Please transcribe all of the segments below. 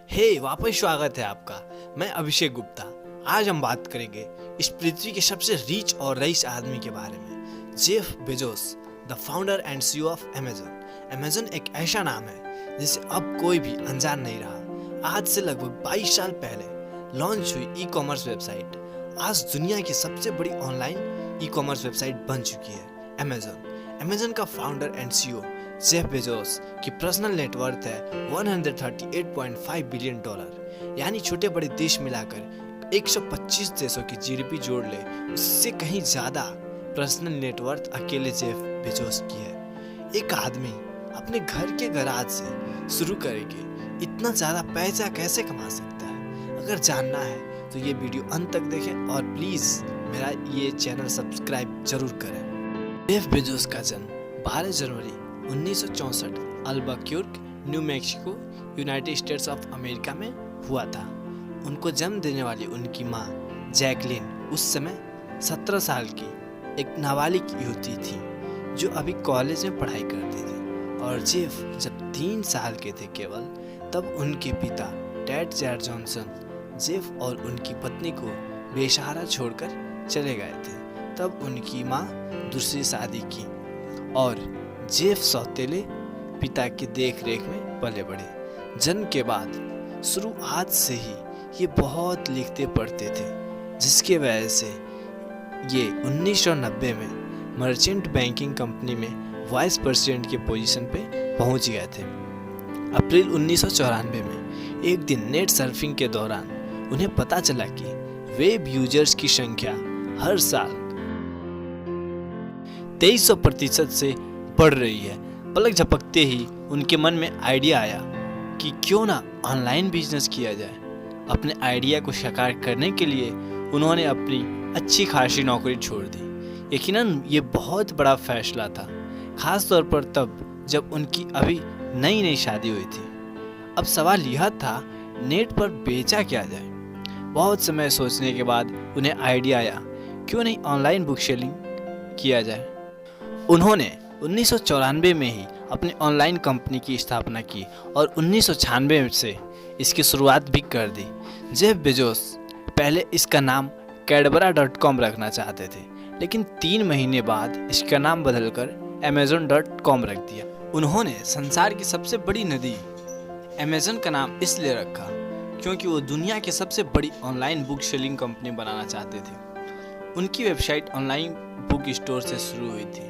वापस स्वागत है आपका। मैं अभिषेक गुप्ता। आज हम बात करेंगे इस पृथ्वी के सबसे रिच और रईस आदमी के बारे में, Jeff Bezos, the founder and CEO of Amazon. Amazon एक ऐसा नाम है जिसे अब कोई भी अनजान नहीं रहा। आज से लगभग 22 साल पहले लॉन्च हुई ई कॉमर्स वेबसाइट आज दुनिया की सबसे बड़ी ऑनलाइन ई कॉमर्स वेबसाइट बन चुकी है, अमेज़न। अमेज़न का founder and CEO Jeff Bezos की पर्सनल नेटवर्थ है 138.5 बिलियन डॉलर, यानी छोटे बड़े देश मिलाकर 125 देशों की जीडीपी जोड़ ले उससे कहीं ज्यादा पर्सनल नेटवर्थ अकेले जेफ बेजोस की है। एक आदमी अपने घर के गराज से शुरू करके इतना ज्यादा पैसा कैसे कमा सकता है? अगर जानना है तो ये वीडियो अंत तक देखें और प्लीज मेरा ये चैनल सब्सक्राइब जरूर करें। जेफ बेजोस का जन्म 12 जनवरी 1964 Albuquerque, New Mexico, United States of America में हुआ था। उनको जन्म देने वाली उनकी मां जैकलिन उस समय 17 साल की एक नाबालिग युवती थी जो अभी कॉलेज में पढ़ाई करती थी, और जेफ जब 3 साल के थे केवल, तब उनके पिता टेड जैड जॉनसन जेफ और उनकी पत्नी को बेसहारा छोड़कर चले गए थे। तब उनकी मां दूसरी शादी की और जेफ सौतेले पिता की देख रेख में पले बढ़े। जन्म के बाद शुरुआत से ही ये बहुत लिखते पढ़ते थे, जिसके वजह से ये 1990 में मर्चेंट बैंकिंग कंपनी में वाइस प्रेसिडेंट के पोजीशन पे पहुंच गए थे। अप्रैल 1994 में एक दिन नेट सर्फिंग के दौरान उन्हें पता चला कि वेब यूजर्स की संख्या हर साल 2300% से बढ़ रही है। पलक झपकते ही उनके मन में आइडिया आया कि क्यों ना ऑनलाइन बिजनेस किया जाए। अपने आइडिया को साकार करने के लिए उन्होंने अपनी अच्छी खासी नौकरी छोड़ दी। यकीनन ये बहुत बड़ा फैसला था, खास तौर पर तब जब उनकी अभी नई नई शादी हुई थी। अब सवाल यह था, नेट पर बेचा क्या जाए? बहुत समय सोचने के बाद उन्हें आइडिया आया, क्यों नहीं ऑनलाइन बुक सेलिंग किया जाए। उन्होंने 1994 में ही अपनी ऑनलाइन कंपनी की स्थापना की और 1996 से इसकी शुरुआत भी कर दी। जेफ बेजोस पहले इसका नाम Cadbara.com रखना चाहते थे, लेकिन 3 महीने बाद इसका नाम बदलकर Amazon.com रख दिया। उन्होंने संसार की सबसे बड़ी नदी अमेज़न का नाम इसलिए रखा क्योंकि वो दुनिया की सबसे बड़ी ऑनलाइन बुक सेलिंग कंपनी बनाना चाहते थे। उनकी वेबसाइट ऑनलाइन बुक स्टोर से शुरू हुई थी,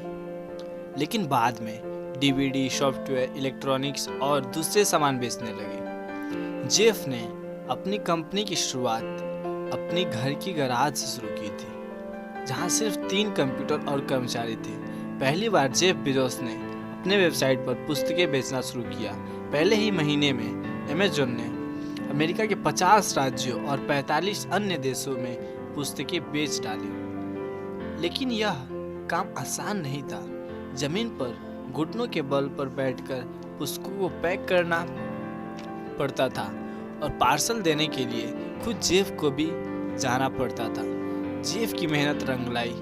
लेकिन बाद में डीवीडी, सॉफ्टवेयर, इलेक्ट्रॉनिक्स और दूसरे सामान बेचने लगे। जेफ ने अपनी कंपनी की शुरुआत अपनी घर की गराज से शुरू की थी, जहां सिर्फ 3 कंप्यूटर और कर्मचारी थे। पहली बार जेफ बेजोस ने अपने वेबसाइट पर पुस्तकें बेचना शुरू किया। पहले ही महीने में अमेज़न ने अमेरिका के 50 राज्यों और 45 अन्य देशों में पुस्तकें बेच डाली। लेकिन यह काम आसान नहीं था। जमीन पर घुटनों के बल पर बैठकर पुस्तकों को पैक करना पड़ता था और पार्सल देने के लिए खुद जेफ को भी जाना पड़ता था। जेफ की मेहनत रंग लाई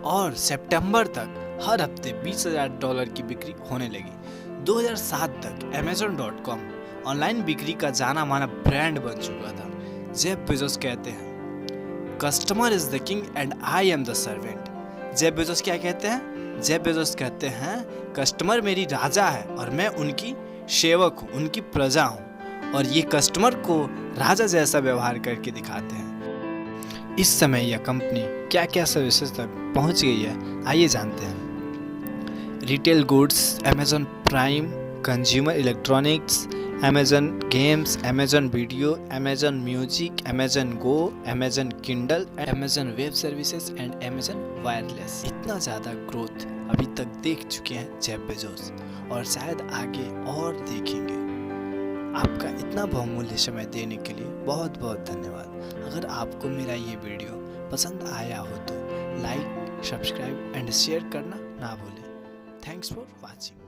और सितंबर तक हर हफ्ते $20,000 की बिक्री होने लगी। 2007 तक Amazon.com ऑनलाइन बिक्री का जाना माना ब्रांड बन चुका था। जेफ बेजोस कहते हैं, customer is the king and I am the servant. Jeff Bezos क्या कहते हैं? जेफ बेजोस कहते हैं, कस्टमर मेरी राजा है और मैं उनकी सेवक हूँ, उनकी प्रजा हूँ, और ये कस्टमर को राजा जैसा व्यवहार करके दिखाते हैं। इस समय यह कंपनी क्या क्या सर्विसेज तक पहुँच गई है, आइए जानते हैं। Retail goods, Amazon prime, consumer electronics, Amazon games, Amazon video, Amazon music, Amazon go, Amazon Kindle, Amazon web services and Amazon wireless. इतना ज़्यादा ग्रोथ अभी तक देख चुके हैं जेफ बेजोस, और शायद आगे और देखेंगे। आपका इतना बहुमूल्य समय देने के लिए बहुत बहुत धन्यवाद। अगर आपको मेरा ये वीडियो पसंद आया हो तो लाइक, सब्सक्राइब एंड शेयर करना ना भूलें। Thanks for watching.